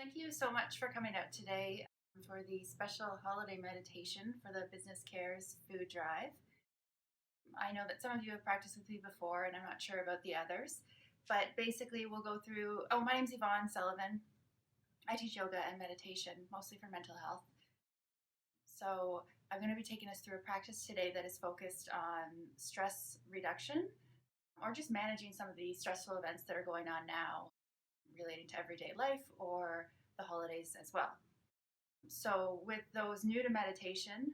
Thank you so much for coming out today for the special holiday meditation for the Business Cares Food Drive. I know that some of you have practiced with me before, and I'm not sure about the others, but basically we'll go through. Oh, my name's Yvonne Sullivan. I teach yoga and meditation, mostly for mental health. So I'm going to be taking us through a practice today that is focused on stress reduction or just managing some of the stressful events that are going on now relating to everyday life or the holidays as well. So with those new to meditation,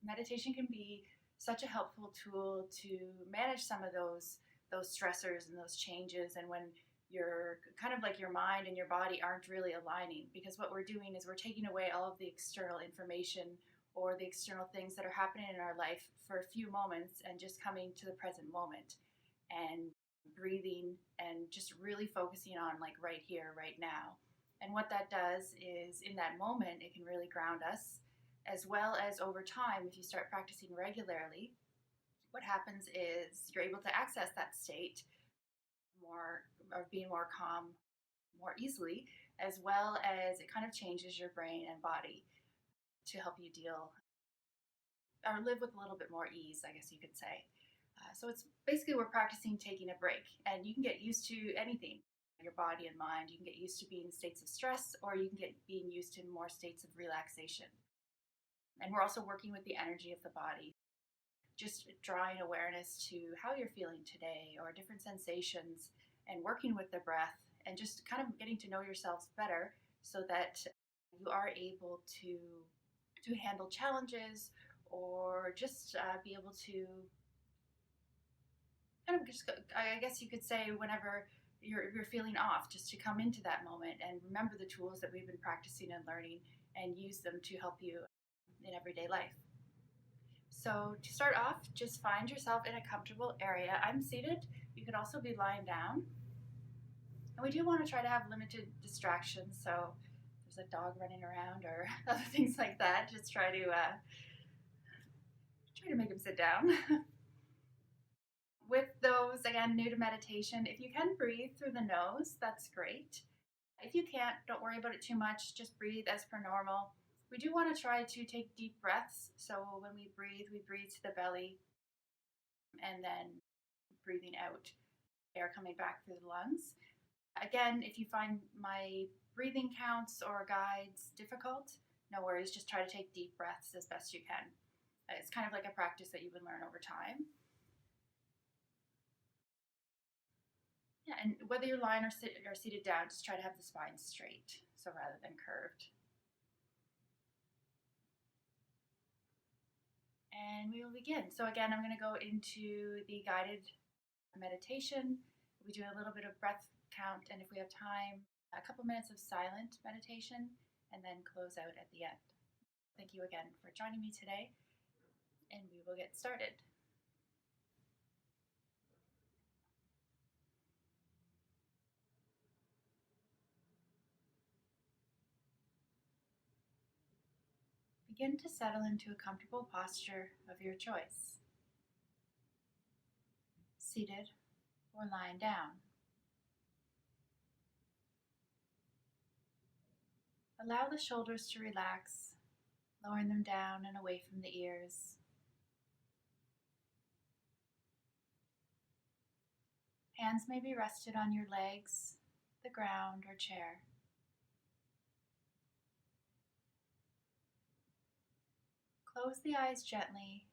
meditation can be such a helpful tool to manage some of those stressors and those changes, and when you're kind of like your mind and your body aren't really aligning, because what we're doing is we're taking away all of the external information or the external things that are happening in our life for a few moments and just coming to the present moment and breathing and just really focusing on like right here, right now. And what that does is in that moment, it can really ground us, as well as over time, if you start practicing regularly, what happens is you're able to access that state more of being more calm more easily, as well as it kind of changes your brain and body to help you deal or live with a little bit more ease, I guess you could say. So it's basically we're practicing taking a break, and you can get used to anything, your body and mind. You can get used to being in states of stress, or you can get being used to more states of relaxation. And we're also working with the energy of the body, just drawing awareness to how you're feeling today or different sensations, and working with the breath and just kind of getting to know yourselves better so that you are able to handle challenges or just be able to kind of just, I guess you could say, whenever you're feeling off, just to come into that moment and remember the tools that we've been practicing and learning and use them to help you in everyday life. So to start off, just find yourself in a comfortable area. I'm seated. You could also be lying down. And we do want to try to have limited distractions. So if there's a dog running around or other things like that, just try to make him sit down. With those, again, new to meditation, if you can breathe through the nose, that's great. If you can't, don't worry about it too much. Just breathe as per normal. We do want to try to take deep breaths. So when we breathe to the belly and then breathing out, air coming back through the lungs. Again, if you find my breathing counts or guides difficult, no worries. Just try to take deep breaths as best you can. It's kind of like a practice that you would learn over time. Yeah, and whether you're lying or seated down, just try to have the spine straight, so rather than curved. And we will begin. So again, I'm going to go into the guided meditation. We do a little bit of breath count, and if we have time, a couple minutes of silent meditation, and then close out at the end. Thank you again for joining me today, and we will get started. Begin to settle into a comfortable posture of your choice, seated or lying down. Allow the shoulders to relax, lowering them down and away from the ears. Hands may be rested on your legs, the ground, or chair. Close the eyes gently,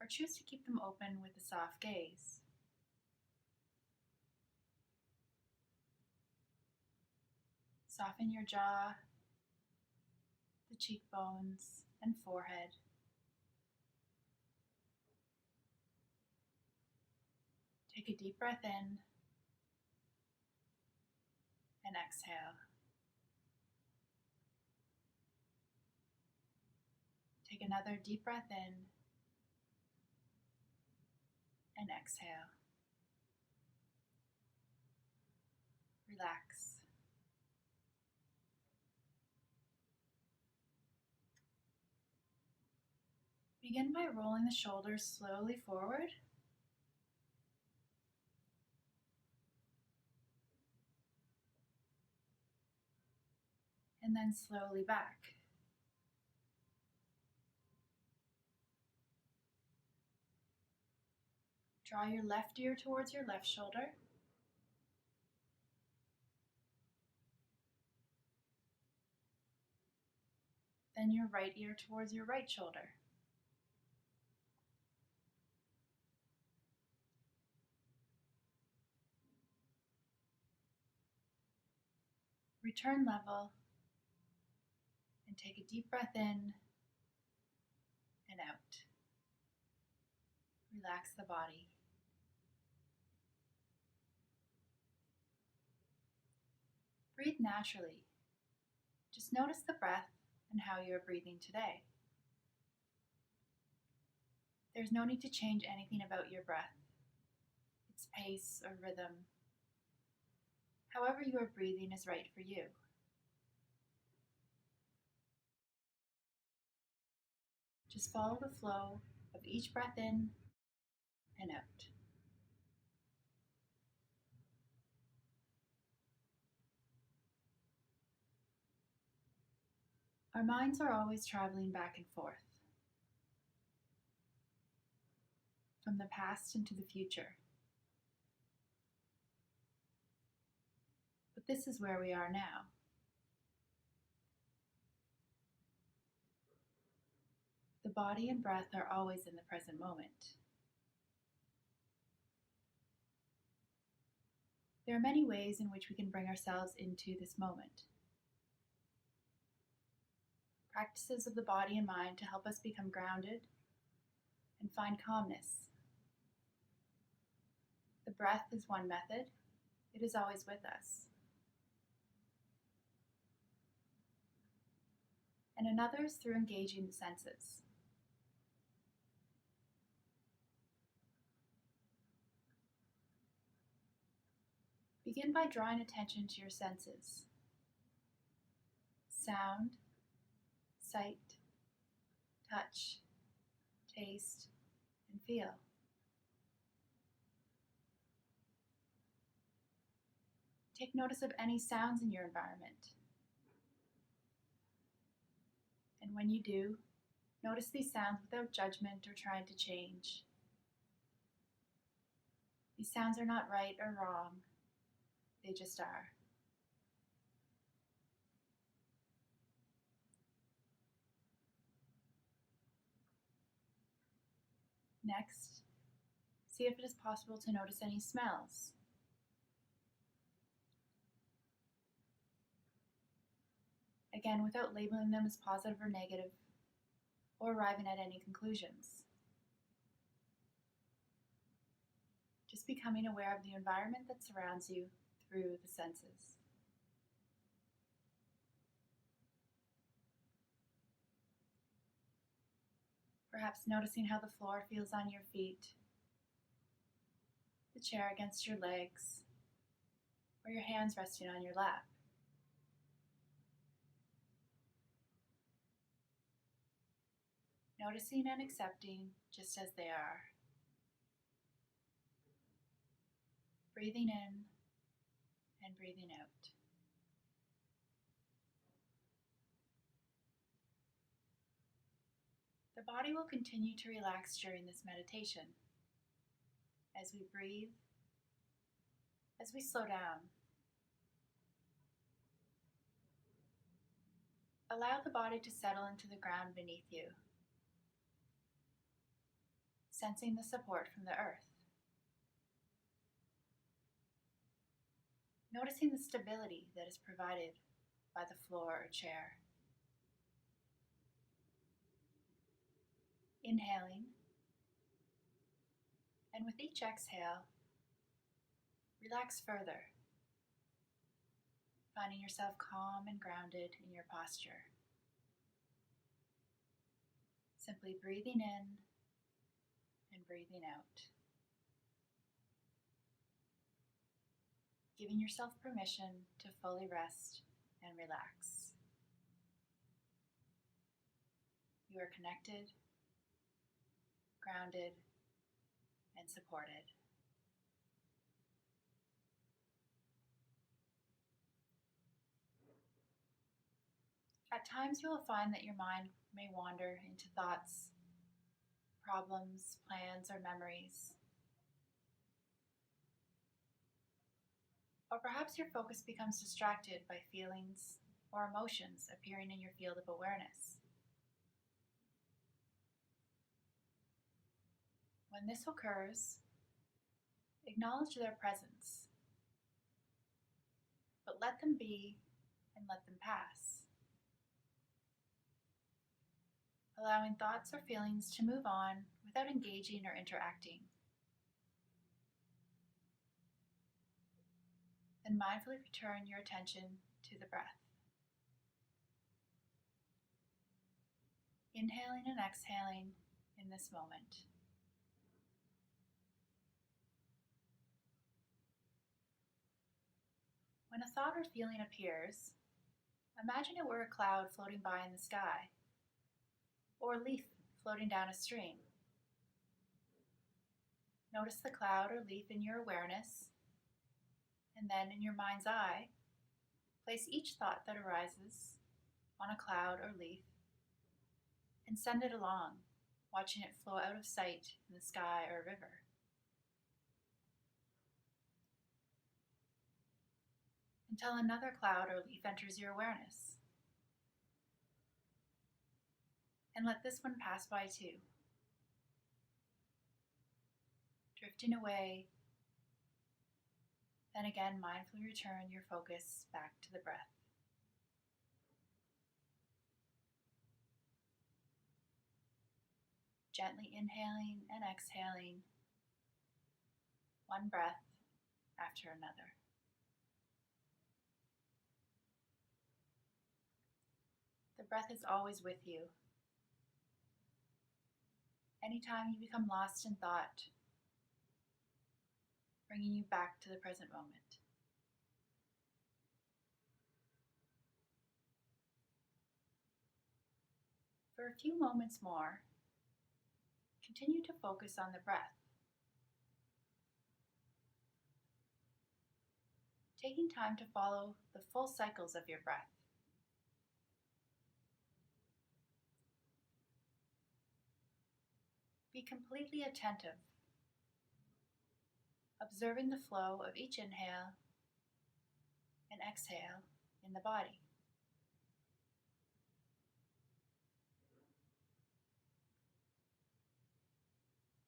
or choose to keep them open with a soft gaze. Soften your jaw, the cheekbones, and forehead. Take a deep breath in and exhale. Take another deep breath in and exhale. Relax. Begin by rolling the shoulders slowly forward. and then slowly back. Draw your left ear towards your left shoulder. Then your right ear towards your right shoulder. Return level and take a deep breath in and out. Relax the body. Breathe naturally. Just notice the breath and how you are breathing today. There's no need to change anything about your breath, its pace or rhythm. However you are breathing is right for you. Just follow the flow of each breath in and out. Our minds are always traveling back and forth, from the past into the future. But this is where we are now. The body and breath are always in the present moment. There are many ways in which we can bring ourselves into this moment. Practices of the body and mind to help us become grounded and find calmness. The breath is one method. It is always with us. And another is through engaging the senses. Begin by drawing attention to your senses. Sound, sight, touch, taste, and feel. Take notice of any sounds in your environment. And when you do, notice these sounds without judgment or trying to change. These sounds are not right or wrong. They just are. Next, see if it is possible to notice any smells. Again, without labeling them as positive or negative, or arriving at any conclusions. Just becoming aware of the environment that surrounds you through the senses. Perhaps noticing how the floor feels on your feet, the chair against your legs, or your hands resting on your lap. Noticing and accepting just as they are. Breathing in and breathing out. The body will continue to relax during this meditation as we breathe, as we slow down. Allow the body to settle into the ground beneath you, sensing the support from the earth. Noticing the stability that is provided by the floor or chair. Inhaling, and with each exhale, relax further, finding yourself calm and grounded in your posture. Simply breathing in and breathing out. Giving yourself permission to fully rest and relax. You are connected, grounded, and supported. At times, you will find that your mind may wander into thoughts, problems, plans, or memories. Or perhaps your focus becomes distracted by feelings or emotions appearing in your field of awareness. When this occurs, acknowledge their presence, but let them be and let them pass, allowing thoughts or feelings to move on without engaging or interacting. Then mindfully return your attention to the breath. Inhaling and exhaling in this moment. When a thought or feeling appears, imagine it were a cloud floating by in the sky, or a leaf floating down a stream. Notice the cloud or leaf in your awareness, and then in your mind's eye, place each thought that arises on a cloud or leaf and send it along, watching it flow out of sight in the sky or river. Until another cloud or leaf enters your awareness. And let this one pass by too, drifting away. Then again, mindfully return your focus back to the breath. Gently inhaling and exhaling, one breath after another. The breath is always with you. Anytime you become lost in thought, bringing you back to the present moment. For a few moments more, continue to focus on the breath, taking time to follow the full cycles of your breath. Be completely attentive, observing the flow of each inhale and exhale in the body.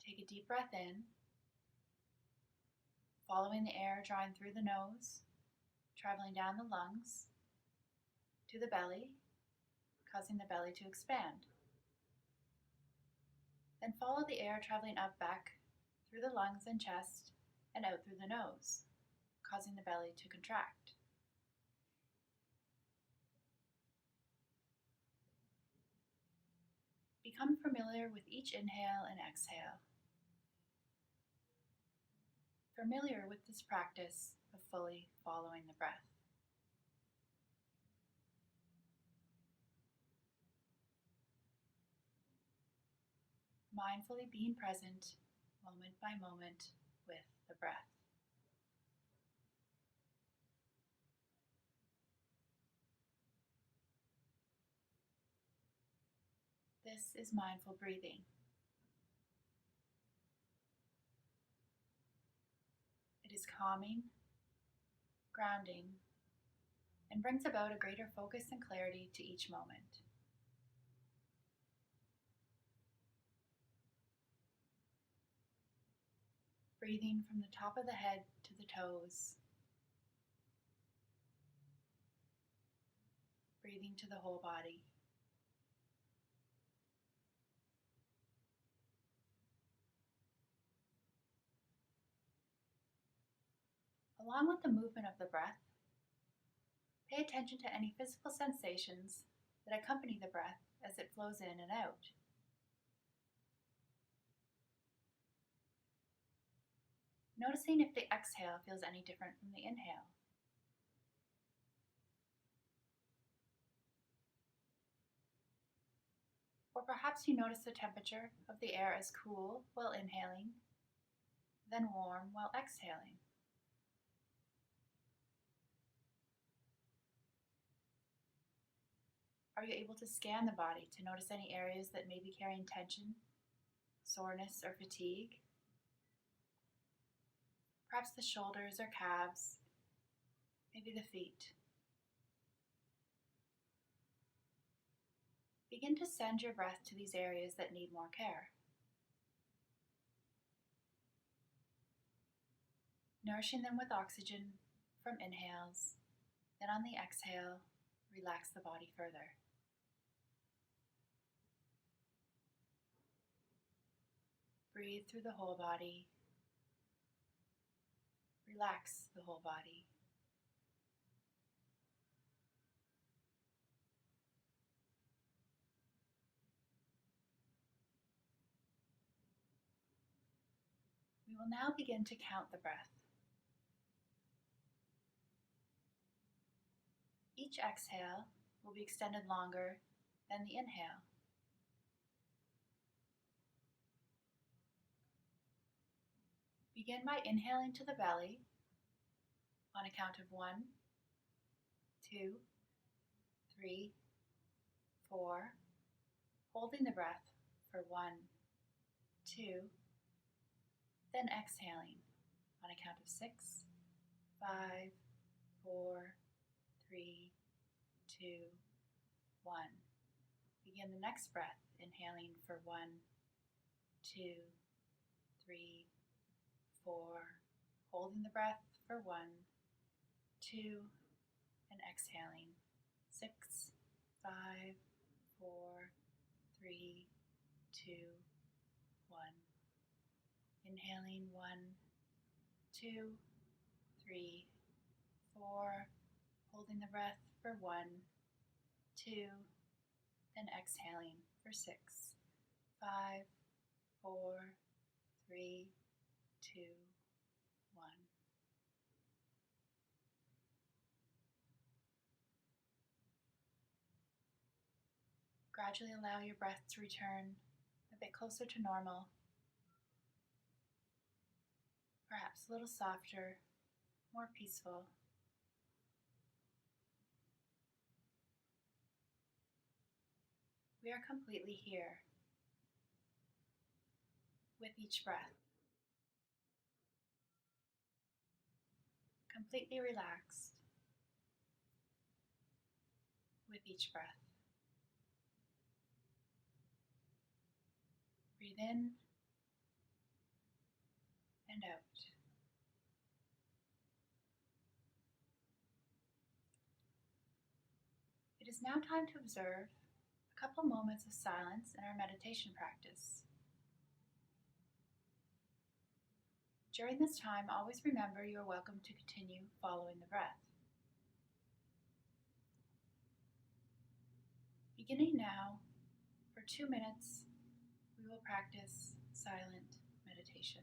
Take a deep breath in, following the air drawing through the nose, traveling down the lungs to the belly, causing the belly to expand. Then follow the air traveling up back through the lungs and chest and out through the nose, causing the belly to contract. Become familiar with each inhale and exhale. Familiar with this practice of fully following the breath. Mindfully being present moment by moment with the breath. This is mindful breathing. It is calming, grounding, and brings about a greater focus and clarity to each moment. Breathing from the top of the head to the toes. Breathing to the whole body. Along with the movement of the breath, pay attention to any physical sensations that accompany the breath as it flows in and out. Noticing if the exhale feels any different from the inhale. Or perhaps you notice the temperature of the air as cool while inhaling, then warm while exhaling. Are you able to scan the body to notice any areas that may be carrying tension, soreness, or fatigue? Perhaps the shoulders or calves, maybe the feet. Begin to send your breath to these areas that need more care. Nourishing them with oxygen from inhales, then on the exhale, relax the body further. Breathe through the whole body. Relax the whole body. We will now begin to count the breath. Each exhale will be extended longer than the inhale. Begin by inhaling to the belly on a count of 1, 2, 3, 4, holding the breath for 1, 2, then exhaling on a count of 6, 5, 4, 3, 2, 1. Begin the next breath, inhaling for 1, 2, 3, 4, holding the breath for 1, 2, and exhaling 6, 5, 4, 3, 2, 1. Inhaling 1, 2, 3, 4, holding the breath for 1, 2, then exhaling for 6, 5, 4, 3, 2, 1. Gradually allow your breath to return a bit closer to normal, perhaps a little softer, more peaceful. We are completely here with each breath, completely relaxed with each breath. Breathe in and out. It is now time to observe a couple moments of silence in our meditation practice. During this time, always remember you are welcome to continue following the breath. Beginning now, for 2 minutes, we will practice silent meditation.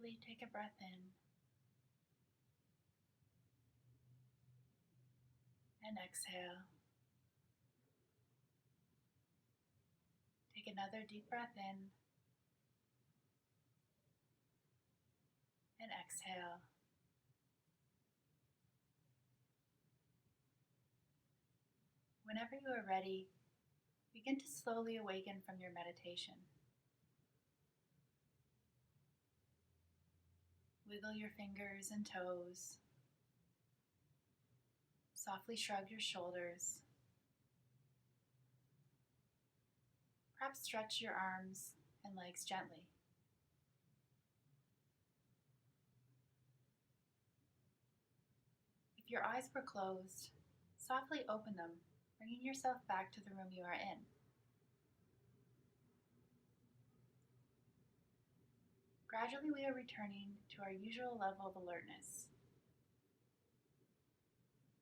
Deeply take a breath in and exhale. Take another deep breath in and exhale. Whenever you are ready, begin to slowly awaken from your meditation. Wiggle your fingers and toes. Softly shrug your shoulders. Perhaps stretch your arms and legs gently. If your eyes were closed, softly open them, bringing yourself back to the room you are in. Gradually, we are returning to our usual level of alertness,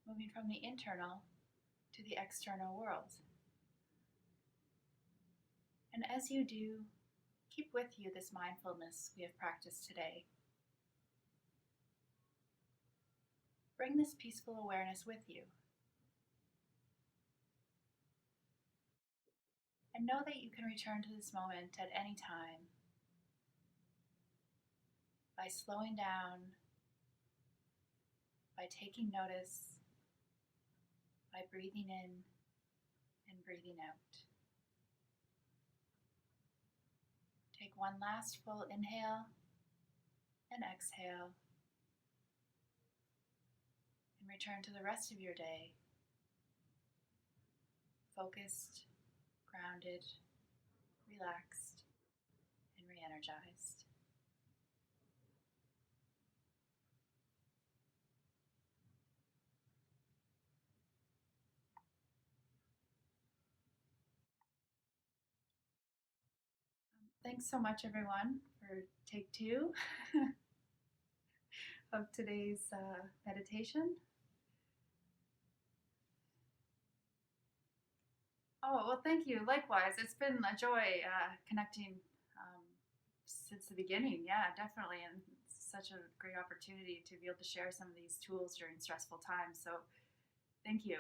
moving from the internal to the external world. And as you do, keep with you this mindfulness we have practiced today. Bring this peaceful awareness with you. And know that you can return to this moment at any time by slowing down, by taking notice, by breathing in and breathing out. Take one last full inhale and exhale, and return to the rest of your day, focused, grounded, relaxed, and re-energized. Thanks so much, everyone, for take 2 of today's meditation. Oh, well, thank you. Likewise, it's been a joy connecting since the beginning. Yeah, definitely. And it's such a great opportunity to be able to share some of these tools during stressful times. So thank you.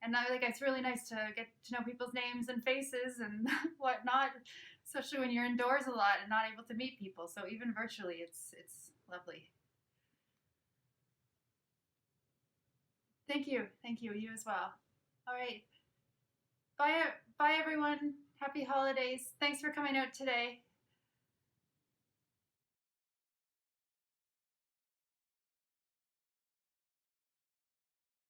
And it's really nice to get to know people's names and faces and whatnot, especially when you're indoors a lot and not able to meet people. So even virtually, it's lovely. Thank you. Thank you. You as well. All right. Bye, everyone. Happy holidays. Thanks for coming out today.